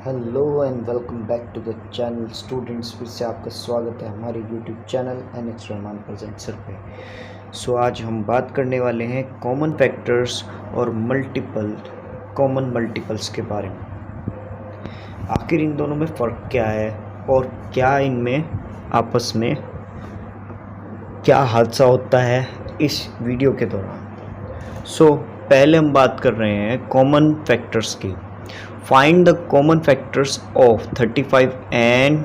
Hello and welcome back to the channel students. फिर से आपका स्वागत है हमारे YouTube channel NH Rahman present sir पे। सो आज हम बात करने वाले हैं कॉमन फैक्टर्स और कॉमन मल्टीपल्स के बारे में। आखिर इन दोनों में फ़र्क क्या है और क्या इनमें आपस में क्या हादसा होता है इस वीडियो के दौरान। सो पहले हम बात कर रहे हैं कॉमन फैक्टर्स की। Find the common factors of 35 and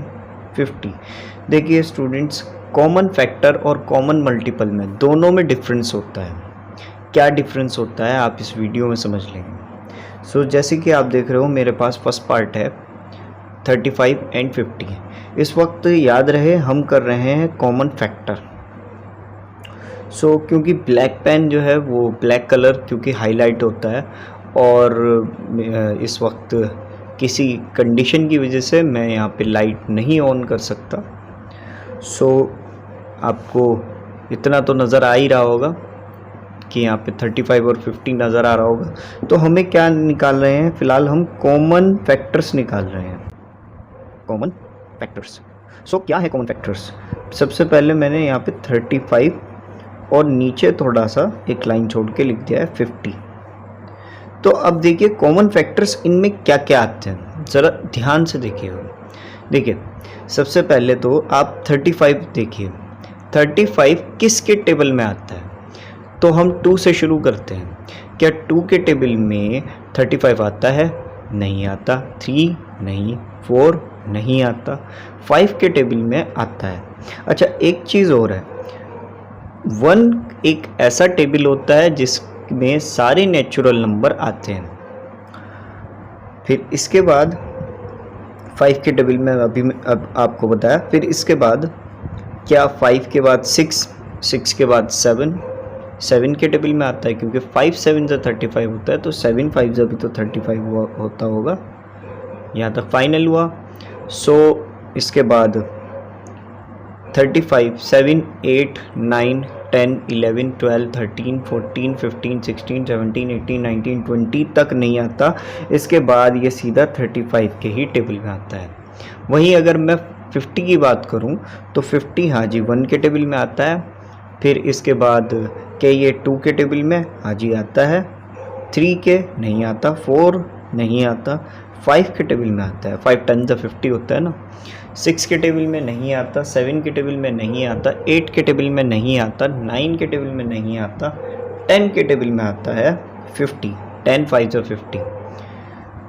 50। देखिए स्टूडेंट्स, कॉमन फैक्टर और कॉमन मल्टीपल में दोनों में डिफरेंस होता है। क्या डिफरेंस होता है आप इस वीडियो में समझ लेंगे। सो जैसे कि आप देख रहे हो मेरे पास फर्स्ट पार्ट है 35 एंड 50। इस वक्त याद रहे हम कर रहे हैं कॉमन फैक्टर। सो क्योंकि ब्लैक पेन जो है वो ब्लैक कलर क्योंकि हाईलाइट होता है और इस वक्त किसी कंडीशन की वजह से मैं यहाँ पे लाइट नहीं ऑन कर सकता। सो आपको इतना तो नज़र आ ही रहा होगा कि यहाँ पे 35 और 50 नज़र आ रहा होगा। तो हमें क्या निकाल रहे हैं, फ़िलहाल हम कॉमन फैक्टर्स निकाल रहे हैं। Common factors. सो क्या है कॉमन फैक्टर्स? सबसे पहले मैंने यहाँ पे 35 और नीचे थोड़ा सा एक लाइन छोड़ के लिख दिया है 50। तो अब देखिए कॉमन फैक्टर्स इनमें क्या क्या आते हैं, ज़रा ध्यान से देखिएगा। देखिए सबसे पहले तो आप 35 देखिए, 35 किसके टेबल में आता है? तो हम 2 से शुरू करते हैं। क्या 2 के टेबल में 35 आता है? नहीं आता। 3 नहीं, 4 नहीं आता, 5 के टेबल में आता है। अच्छा एक चीज़ और है, 1 एक ऐसा टेबल होता है जिसमें सारे नेचुरल नंबर आते हैं। फिर इसके बाद 5 के टेबल में अब आपको बताया। फिर इसके बाद क्या 5 के बाद 6 के बाद 7 के टेबल में आता है क्योंकि 5 7 से 35 होता है, तो 7 5 से भी तो 35 होता होगा। यहाँ तक फाइनल हुआ। सो इसके बाद 35 7 8 9 10 11 12 13 14 15 16 17 18 19 20 तक नहीं आता। इसके बाद ये सीधा 35 के ही टेबल में आता है। वहीं अगर मैं 50 की बात करूं तो 50 हाँ जी 1 के टेबल में आता है। फिर इसके बाद क्या ये 2 के टेबल में? हाँ जी आता है। 3 के नहीं आता, 4 नहीं आता, 5 के टेबल में आता है। 5 10 से 50 होता है ना। 6 के टेबल में नहीं आता, 7 के टेबल में नहीं आता, 8 के टेबल में नहीं आता, 9 के टेबल में नहीं आता, 10 के टेबल में आता है 50। 10 5 से 50।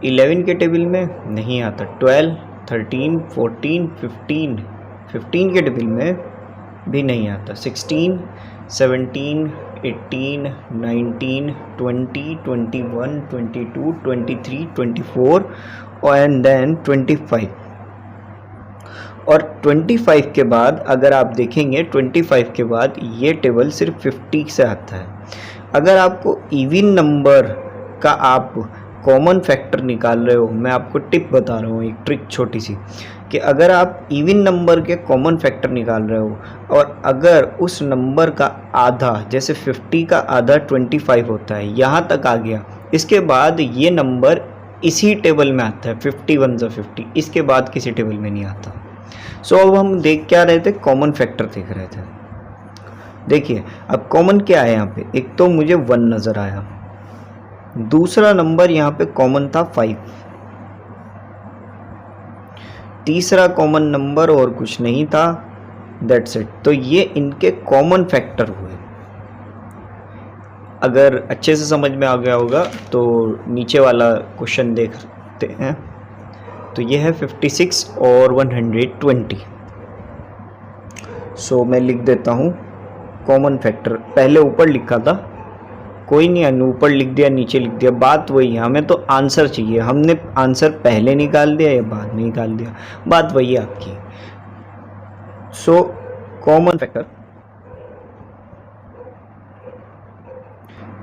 11 के टेबल में नहीं आता, 12 13 14 15 के टेबल में भी नहीं आता, 16 17 18 19 20 21 22 23 24 एंड देन 25। और 25 के बाद अगर आप देखेंगे 25 के बाद ये टेबल सिर्फ 50 से आता है। अगर आपको इवन नंबर का आप कॉमन फैक्टर निकाल रहे हो, मैं आपको टिप बता रहा हूँ, एक ट्रिक छोटी सी, कि अगर आप इवन नंबर के कॉमन फैक्टर निकाल रहे हो और अगर उस नंबर का आधा, जैसे 50 का आधा 25 होता है, यहाँ तक आ गया, इसके बाद ये नंबर इसी टेबल में आता है 51 से 50, इसके बाद किसी टेबल में नहीं आता। सो अब हम देख क्या रहे थे, कॉमन फैक्टर देख रहे थे। देखिए अब कॉमन क्या है यहाँ पे, एक तो मुझे 1 नज़र आया, दूसरा नंबर यहाँ पे कॉमन था 5, तीसरा कॉमन नंबर और कुछ नहीं था, दैट्स इट। तो ये इनके कॉमन फैक्टर हुए। अगर अच्छे से समझ में आ गया होगा तो नीचे वाला क्वेश्चन देखते हैं। तो ये है 56 और 120। सो मैं लिख देता हूँ कॉमन फैक्टर, पहले ऊपर लिखा था, कोई नहीं, ऊपर लिख दिया नीचे लिख दिया, बात वही है। हमें तो आंसर चाहिए, हमने आंसर पहले निकाल दिया या बाद में निकाल दिया, बात वही है आपकी। सो कॉमन फैक्टर,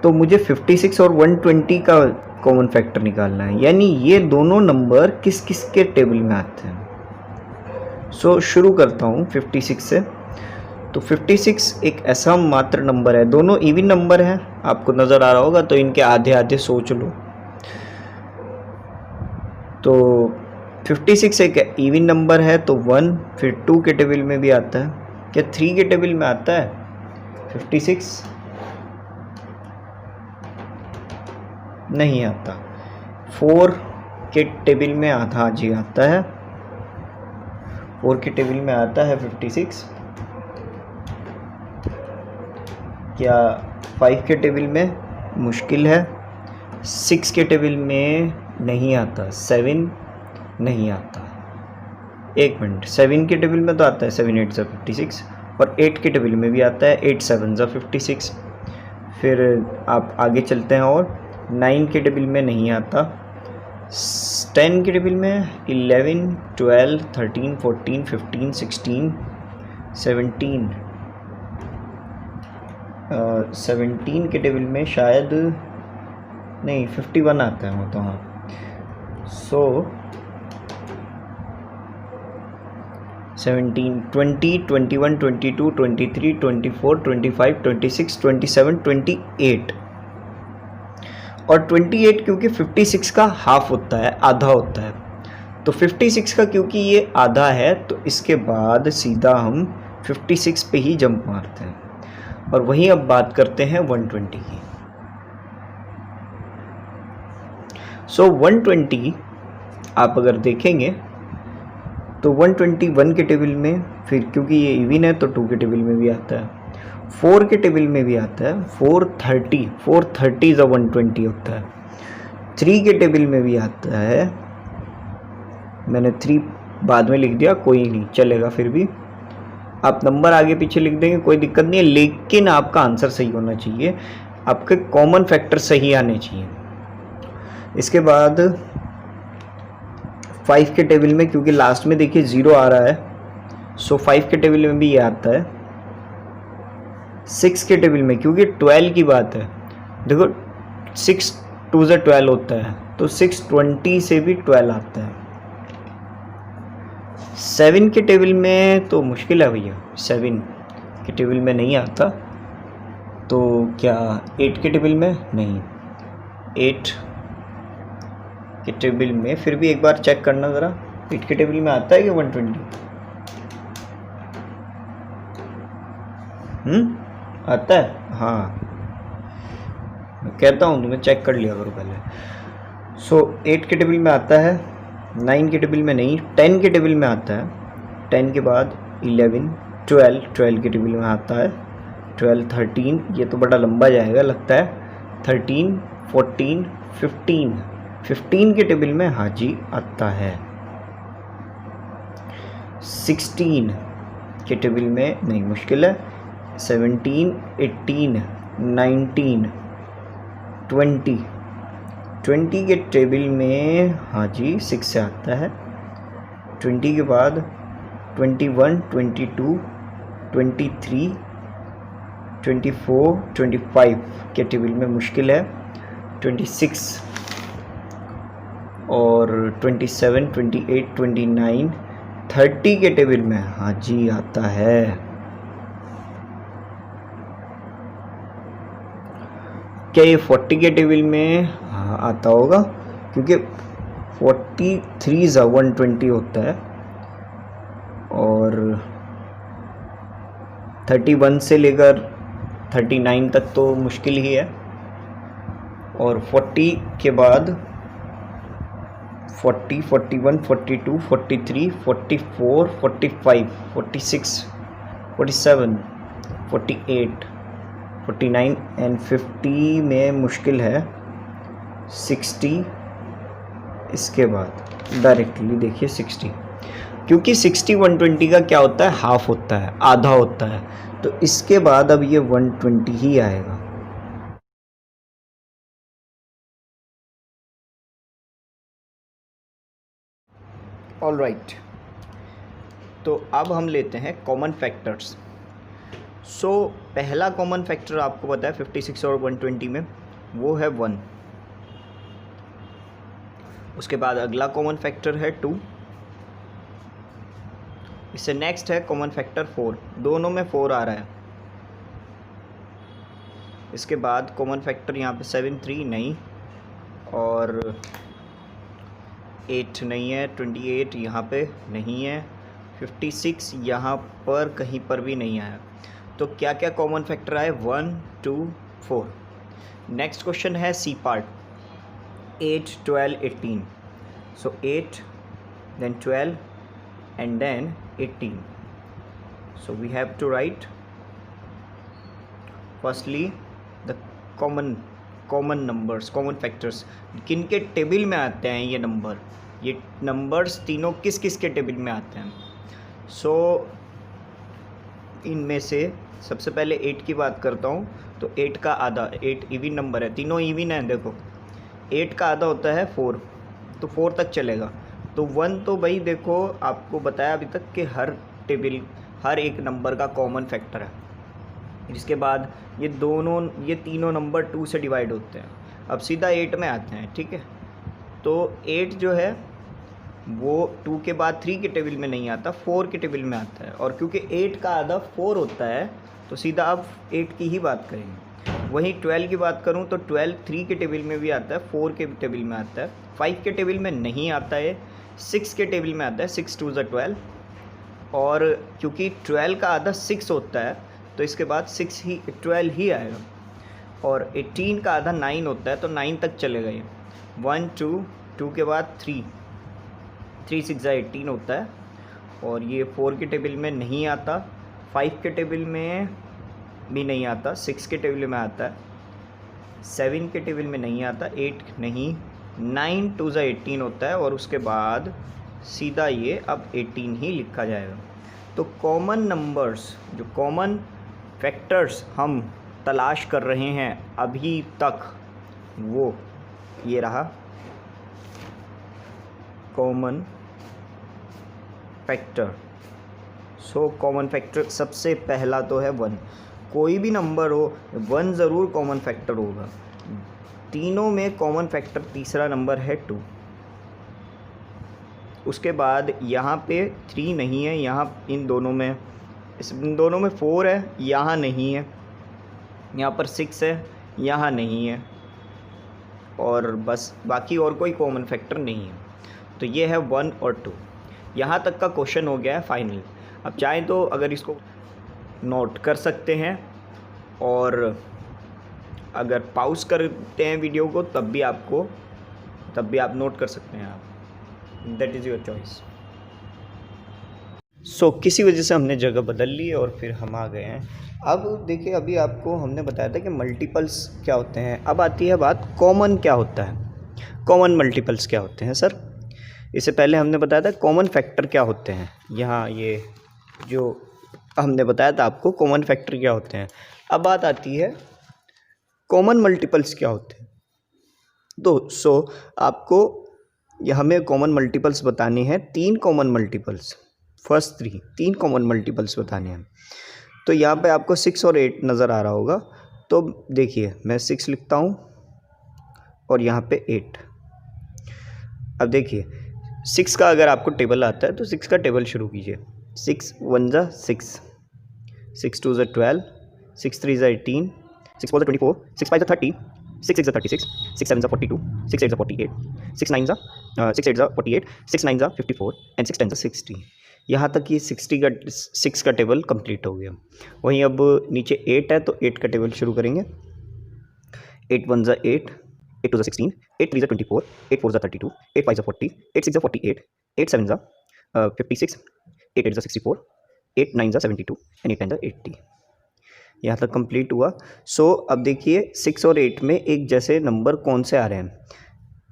तो मुझे 56 और 120 का कॉमन फैक्टर निकालना है, यानी ये दोनों नंबर किस किस के टेबल में आते हैं। सो शुरू करता हूँ 56 से। तो 56 एक ऐसा मात्र नंबर है, दोनों इवन नंबर हैं, आपको नज़र आ रहा होगा, तो इनके आधे आधे सोच लो। तो 56 एक इवन नंबर है तो 1, फिर 2 के टेबल में भी आता है। क्या 3 के टेबल में आता है 56? नहीं आता। 4 के टेबल में आता, हाँ जी आता है, 4 के टेबल में आता है 56। क्या 5 के टेबल में? मुश्किल है। 6 के टेबल में नहीं आता। 7 नहीं आता। एक मिनट, 7 के टेबल में तो आता है 7 8 56, और 8 के टेबल में भी आता है 8 7 56। फिर आप आगे चलते हैं और 9 के टेबल में नहीं आता। 10 के टेबल में 11 12 13 14 15 16 17। 17 के टेबल में शायद नहीं, 51 आता है वो तो, हाँ। सो 17 20 21 22 23 24 25 26 27 28। और 28 क्योंकि 56 का हाफ होता है, आधा होता है, तो 56 का क्योंकि ये आधा है तो इसके बाद सीधा हम 56 पे ही जंप मारते हैं। और वहीं अब बात करते हैं 120 की। सो 120 आप अगर देखेंगे तो 121 के टेबल में, फिर क्योंकि ये इवन है तो 2 के टेबल में भी आता है, 4 के टेबल में भी आता है, 430 430 120 होता है। 3 के टेबल में भी आता है, मैंने 3 बाद में लिख दिया, कोई नहीं चलेगा, फिर भी आप नंबर आगे पीछे लिख देंगे कोई दिक्कत नहीं है, लेकिन आपका आंसर सही होना चाहिए, आपके कॉमन फैक्टर सही आने चाहिए। इसके बाद 5 के टेबल में, क्योंकि लास्ट में देखिए 0 आ रहा है, सो 5 के टेबल में भी ये आता है। 6 के टेबल में, क्योंकि 12 की बात है, देखो 6 2 से 12 होता है, तो 620 से भी 12 आता है। 7 के टेबल में तो मुश्किल है भैया, 7 के टेबल में नहीं आता। तो क्या 8 के टेबल में? नहीं। 8 के टेबल में फिर भी एक बार चेक करना ज़रा, 8 के टेबल में आता है कि 120? आता है, हाँ, मैं कहता हूँ तुम्हें चेक कर लिया करो पहले। सो 8 के टेबल में आता है, 9 के टेबल में नहीं, 10 के टेबल में आता है, 10 के बाद 11 12 12 के टेबल में आता है, 12 13, ये तो बड़ा लंबा जाएगा लगता है, 13 14 15 15 के टेबल में हाँ जी आता है। 16 के टेबल में नहीं, मुश्किल है। 17 18 19 20 20 के टेबल में हाँ जी 6 से आता है। 20 के बाद 21 22 23 24 25 के टेबल में मुश्किल है। 26 और 27 28 29 30 के टेबल में हाँ जी आता है। क्या ये 40 के टेबल में? हाँ आता होगा, क्योंकि 43 120 होता है, और 31 से लेकर 39 तक तो मुश्किल ही है, और 40 के बाद 40 41 42 43 44 45 46 47 48 49 एंड 50 में मुश्किल है। 60 इसके बाद डायरेक्टली देखिए 60, क्योंकि 60 120 का क्या होता है, हाफ होता है, आधा होता है, तो इसके बाद अब ये 120 ही आएगा। ऑल राइट, तो अब हम लेते हैं कॉमन फैक्टर्स। सो पहला कॉमन फैक्टर आपको पता है 56 और 120 में, वो है 1। उसके बाद अगला कॉमन फैक्टर है 2, इससे नेक्स्ट है कॉमन फैक्टर 4, दोनों में 4 आ रहा है। इसके बाद कॉमन फैक्टर यहाँ पे 7 3 नहीं, और 8 नहीं है, 28 यहाँ पे नहीं है, 56 यहाँ पर कहीं पर भी नहीं आया। तो क्या क्या कॉमन फैक्टर आए? 1, 2, 4। नेक्स्ट क्वेश्चन है C part, 8, 12, 18। So 8 then 12 and then 18. So we have to write firstly the common numbers, common factors, किन के टेबल में आते हैं ये नंबर्स तीनों किस किस के टेबल में आते हैं। सो इनमें से सबसे पहले 8 की बात करता हूँ। तो 8 का आधा, 8 इवन नंबर है, तीनों इवन है। देखो 8 का आधा होता है 4, तो 4 तक चलेगा। तो 1 तो भाई देखो आपको बताया अभी तक कि हर एक नंबर का कॉमन फैक्टर है। इसके बाद ये तीनों नंबर 2 से डिवाइड होते हैं। अब सीधा 8 में आते हैं, ठीक है। तो 8 जो है वो 2 के बाद 3 के टेबल में नहीं आता, 4 के टेबल में आता है। और क्योंकि 8 का आधा 4 होता है तो सीधा अब 8 की ही बात करेंगे। वहीं 12 की बात करूँ तो 12 3 के टेबल में भी आता है, 4 के टेबल में आता है, 5 के टेबल में नहीं आता है, 6 के टेबल में आता है, 6 2 12। और क्योंकि 12 का आधा 6 होता है तो इसके बाद 12 ही आएगा। और 18 का आधा 9 होता है तो 9 तक चलेगा ये। 1 2 2 के बाद 3 6 18 होता है। और ये 4 के टेबल में नहीं आता, 5 के टेबल में भी नहीं आता, 6 के टेबल में आता है, 7 के टेबल में नहीं आता, 8 नहीं, 9 2 18 होता है। और उसके बाद सीधा ये अब 18 ही लिखा जाएगा। तो कॉमन नंबर्स, जो कॉमन फैक्टर्स हम तलाश कर रहे हैं अभी तक, वो ये रहा common factor. So common factor सबसे पहला तो है 1। कोई भी नंबर हो 1 ज़रूर कॉमन फैक्टर होगा। तीनों में कॉमन फैक्टर तीसरा नंबर है 2। उसके बाद यहाँ पे 3 नहीं है, यहाँ इन दोनों में 4 है, यहाँ नहीं है, यहाँ पर 6 है, यहाँ नहीं है, और बस बाकी और कोई कॉमन फैक्टर नहीं है। तो ये है 1 और 2। यहाँ तक का क्वेश्चन हो गया है फाइनल। अब चाहें तो अगर इसको नोट कर सकते हैं, और अगर पॉज करते हैं वीडियो को तब भी आप नोट कर सकते हैं। आप दैट इज़ योर चॉइस। सो किसी वजह से हमने जगह बदल ली और फिर हम आ गए हैं। अब देखिए, अभी आपको हमने बताया था कि मल्टीपल्स क्या होते हैं। अब आती है बात कॉमन क्या होता है। कॉमन मल्टीपल्स क्या होते हैं सर? इससे पहले हमने बताया था कॉमन फैक्टर क्या होते हैं। यहाँ ये जो हमने बताया था आपको कॉमन फैक्टर क्या होते हैं। अब बात आती है कॉमन मल्टीपल्स क्या होते हैं। तो आपको हमें कॉमन मल्टीपल्स बताने हैं, 3 common multiples, first 3 common multiples बताने हैं। तो यहाँ पे आपको 6 और 8 नज़र आ रहा होगा। तो देखिए मैं 6 लिखता हूँ और यहाँ पे 8। अब देखिए 6 का अगर आपको टेबल आता है तो 6 का टेबल शुरू कीजिए। 6 1 जा 6, 6 2 जा 12, 6 3 जा 18, 6 4 जा 24, 6 5 जा 30, 6 6 जा 36, 6 7 जा 42, 6 8 जा 48, 6 8 जा 48, 6 9 जा 54 एंड 6 10 जा 60। यहाँ तक ये 6 का टेबल कंप्लीट हो गया। वहीं अब नीचे 8 है तो 8 का टेबल शुरू करेंगे। 8 1 जा 8, 8 2 जा 16, 8 3 जा 24, 8 4 जा 32, 8 5 जा 40, 8 6 जा 48, 8 7 जा 56, 8 8 जा 64, 8 9 जा 72 एंड 8 10 जा 80। यहाँ तक कंप्लीट हुआ। सो अब देखिए 6 और 8 में एक जैसे नंबर कौन से आ रहे हैं।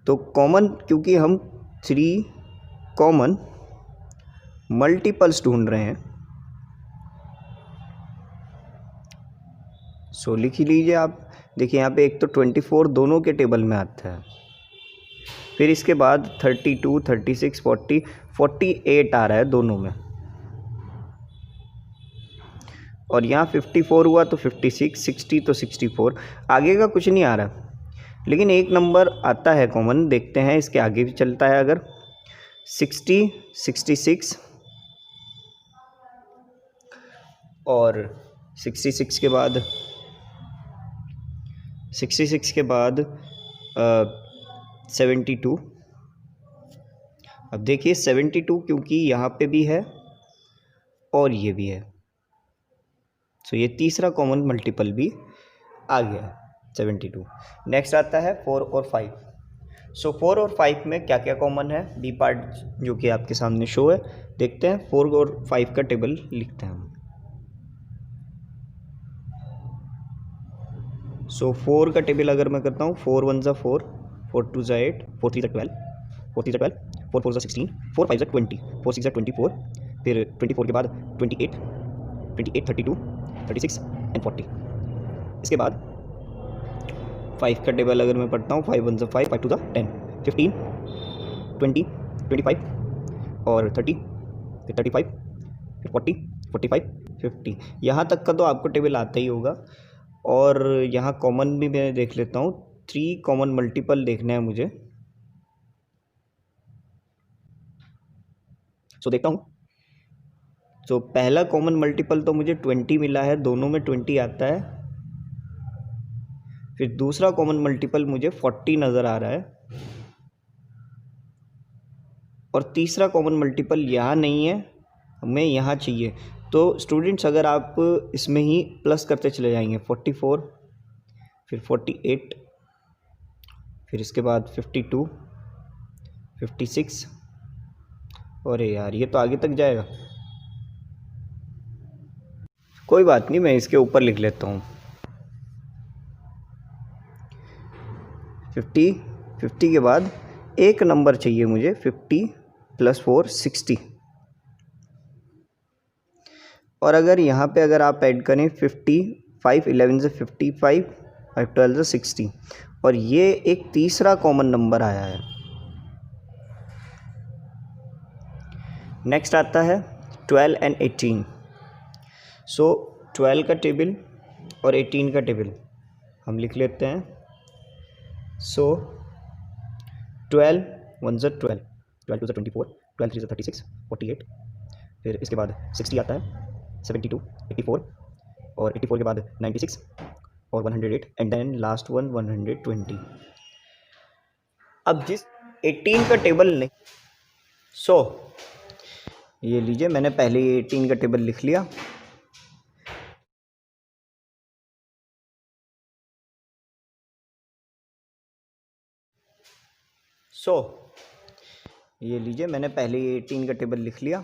तो कॉमन, क्योंकि हम 3 कॉमन मल्टीपल्स ढूंढ रहे हैं। सो लिख ही लीजिए आप। देखिए यहाँ पे एक तो 24 दोनों के टेबल में आता है, फिर इसके बाद 32, 36, 40, 48 आ रहा है दोनों में, और यहाँ 54 हुआ तो 56, 60 तो 64। आगे का कुछ नहीं आ रहा, लेकिन एक नंबर आता है कॉमन। देखते हैं इसके आगे भी चलता है। अगर 60, 66 और 66 के बाद 72, अब देखिए 72 क्योंकि यहाँ पे भी है और ये भी है, सो ये तीसरा कॉमन मल्टीपल भी आ गया 72। नेक्स्ट आता है 4 और 5। सो 4 और 5 में क्या क्या कॉमन है, बी पार्ट जो कि आपके सामने शो है, देखते हैं। 4 और 5 का टेबल लिखते हैं हम। सो 4 का टेबल अगर मैं करता हूँ, 4 1 ज़ा 4, 4 2 ज़ा 8, 4 3 ज़ा 12, 4 3 ज़ा 12, 4 4 ज़ा 16, 4 5 ज़ा 20, 4 6 ज़ा 24, फिर 24 के बाद 28, 28 32, 36 एंड 40। इसके बाद 5 का टेबल अगर मैं पढ़ता हूँ, 5 1 ज़ा 5, 5 2 ज़ा 10, 15, 20, 25 और 30, फिर 35, फिर 40, 45, 50। यहाँ तक का तो आपको टेबल आता ही होगा। और यहाँ कॉमन भी मैं देख लेता हूँ, 3 कॉमन मल्टीपल देखना है मुझे। सो देखता हूँ। सो पहला कॉमन मल्टीपल तो मुझे 20 मिला है, दोनों में 20 आता है। फिर दूसरा कॉमन मल्टीपल मुझे 40 नज़र आ रहा है, और तीसरा कॉमन मल्टीपल यहाँ नहीं है, हमें यहाँ चाहिए। तो स्टूडेंट्स अगर आप इसमें ही प्लस करते चले जाएंगे, 44, फिर 48, फिर इसके बाद 52, 56, और यार ये तो आगे तक जाएगा। कोई बात नहीं, मैं इसके ऊपर लिख लेता हूँ। 50 के बाद एक नंबर चाहिए मुझे, 50 + 4 60। और अगर यहाँ पे अगर आप ऐड करें 50, 5 11 से 55, 5 12 से 60, और ये एक तीसरा कॉमन नंबर आया है। नेक्स्ट आता है 12 एंड 18। सो 12 का टेबल और 18 का टेबल हम लिख लेते हैं। सो 12 1 ज़ा 12, 12 2 ज़ा 24, 12 3 ज़ा 36, 48, फिर इसके बाद 60 आता है, 72, 84, और 84 के बाद 96 और 108, एंड देन लास्ट वन 120। अब जिस 18 का टेबल नहीं, सो ये लीजिए, मैंने पहले ही 18 का टेबल लिख लिया। सो ये लीजिए, मैंने पहले ही 18 का टेबल लिख लिया।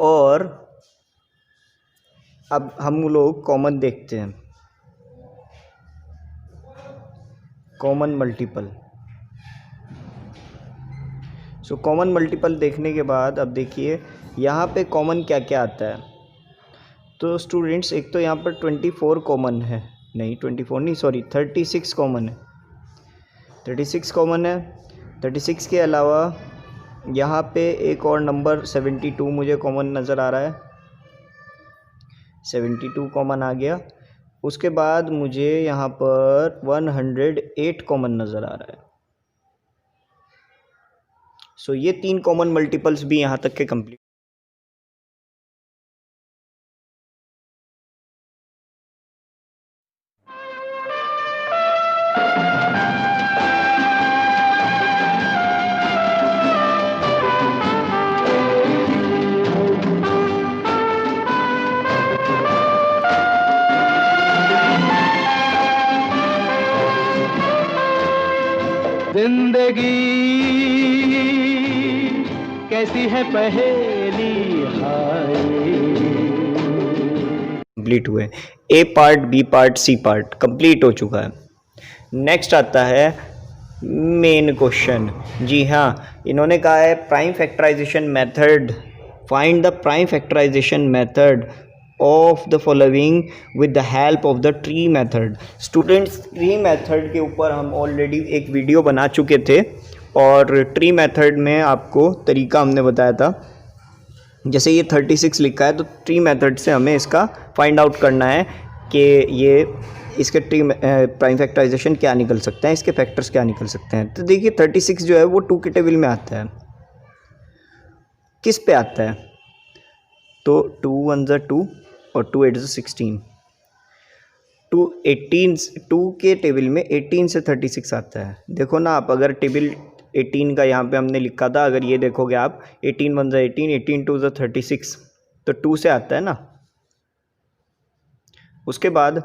और अब हम लोग कॉमन देखते हैं, common multiple. So common multiple देखने के बाद अब देखिए यहाँ पे कॉमन क्या क्या आता है। तो स्टूडेंट्स एक तो यहाँ पर 24 कॉमन है, नहीं 24 नहीं, सॉरी 36 कॉमन है, 36 कॉमन है। 36 के अलावा यहाँ पे एक और नंबर 72 मुझे कॉमन नज़र आ रहा है, 72 कॉमन आ गया। उसके बाद मुझे यहाँ पर 108 कॉमन नज़र आ रहा है। सो ये 3 कॉमन मल्टीपल्स भी यहाँ तक के कंप्लीट। जिंदगी कैसी है पहेली, हाय। कंप्लीट हुए, A part, B part, C part complete हो चुका है। नेक्स्ट आता है मेन क्वेश्चन। जी हाँ, इन्होंने कहा है prime factorization method, find the prime factorization method of the following with the help of the tree method. Students, tree method के ऊपर हम ऑलरेडी एक वीडियो बना चुके थे, और ट्री मेथड में आपको तरीका हमने बताया था। जैसे ये 36 लिखा है, तो ट्री मेथड से हमें इसका फाइंड आउट करना है कि ये इसके ट्री प्राइम फैक्टराइजेशन क्या निकल सकते हैं, इसके फैक्टर्स क्या निकल सकते हैं। तो देखिए 36 जो है वो 2 के टेबल में आता है। किस पे आता है? तो 2 1 ज़ा 2 और 2 8 ज़ा 16। टू के टेबल में 18 से 36 आता है। देखो ना आप, अगर टेबल 18 का यहाँ पे हमने लिखा था, अगर ये देखोगे आप 18 1 18, 18 2 36, तो 2 से आता है ना। उसके बाद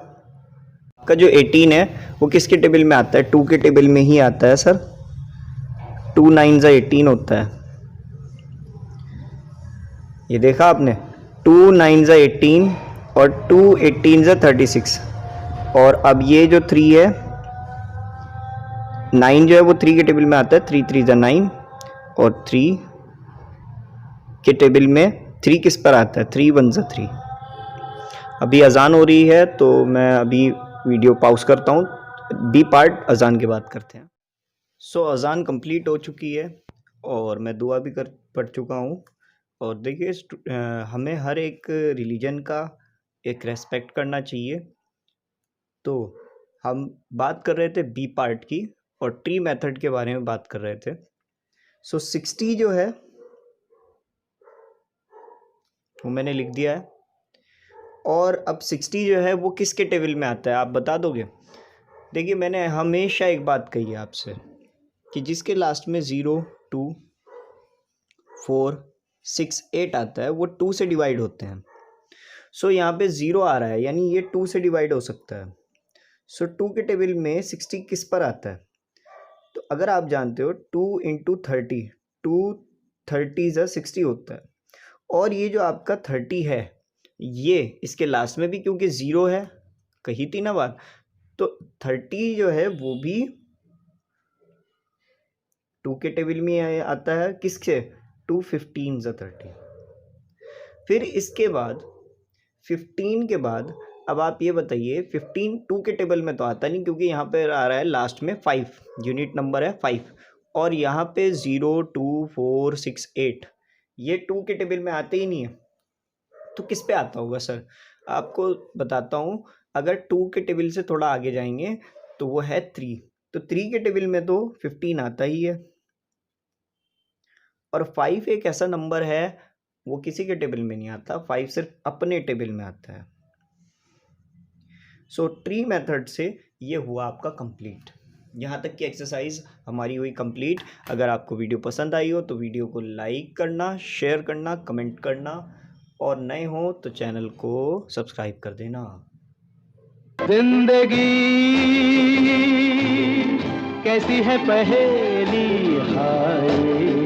का जो 18 है वो किसके टेबल में आता है? 2 के टेबल में ही आता है सर। 2 9 18 होता है। ये देखा आपने, 2 9 18 और 2 18 36। और अब ये जो 3 है, 9 जो है वो 3 के टेबल में आता है। 3 3 9 और 3 के टेबल में 3 किस पर आता है? 3 1 3। अभी अजान हो रही है तो मैं अभी वीडियो पॉज करता हूँ। बी पार्ट अजान के बाद करते हैं। सो अजान कंप्लीट हो चुकी है और मैं दुआ भी पढ़ चुका हूँ। और देखिए, हमें हर एक रिलीजन का एक रेस्पेक्ट करना चाहिए। तो हम बात कर रहे थे बी पार्ट की और ट्री मेथड के बारे में बात कर रहे थे। सो 60 जो है वो मैंने लिख दिया है। और अब 60 जो है वो किसके टेबल में आता है, आप बता दोगे? देखिए, मैंने हमेशा एक बात कही है आपसे कि जिसके लास्ट में 0 2 4 6 8 आता है वो 2 से डिवाइड होते हैं। सो यहाँ पे 0 आ रहा है, यानी ये 2 से डिवाइड हो सकता है। सो 2 के टेबल में 60 किस पर आता है? तो अगर आप जानते हो 2 इंटू 30, 2 30 60 होता है। और ये जो आपका 30 है, ये इसके लास्ट में भी क्योंकि 0 है, कही थी ना बात, तो 30 जो है वो भी 2 के टेबल में आता है। किससे? 2 15 30। फिर इसके बाद 15 के बाद अब आप ये बताइए, 15 2 के टेबल में तो आता नहीं क्योंकि यहाँ पे आ रहा है लास्ट में 5, यूनिट नंबर है 5। और यहाँ पे 0 2 4 6 8 ये 2 के टेबल में आते ही नहीं है। तो किस पे आता होगा सर? आपको बताता हूँ। अगर 2 के टेबल से थोड़ा आगे जाएंगे तो वो है 3। तो 3 के टेबल में तो 15 आता ही है। और 5 एक ऐसा नंबर है वो किसी के टेबल में नहीं आता, 5 सिर्फ अपने टेबल में आता है। सो ट्री मेथड से ये हुआ आपका कंप्लीट। यहाँ तक की एक्सरसाइज हमारी हुई कंप्लीट। अगर आपको वीडियो पसंद आई हो तो वीडियो को लाइक करना, शेयर करना, कमेंट करना, और नए हो तो चैनल को सब्सक्राइब कर देना। जिंदगी कैसी है पहेली, हाय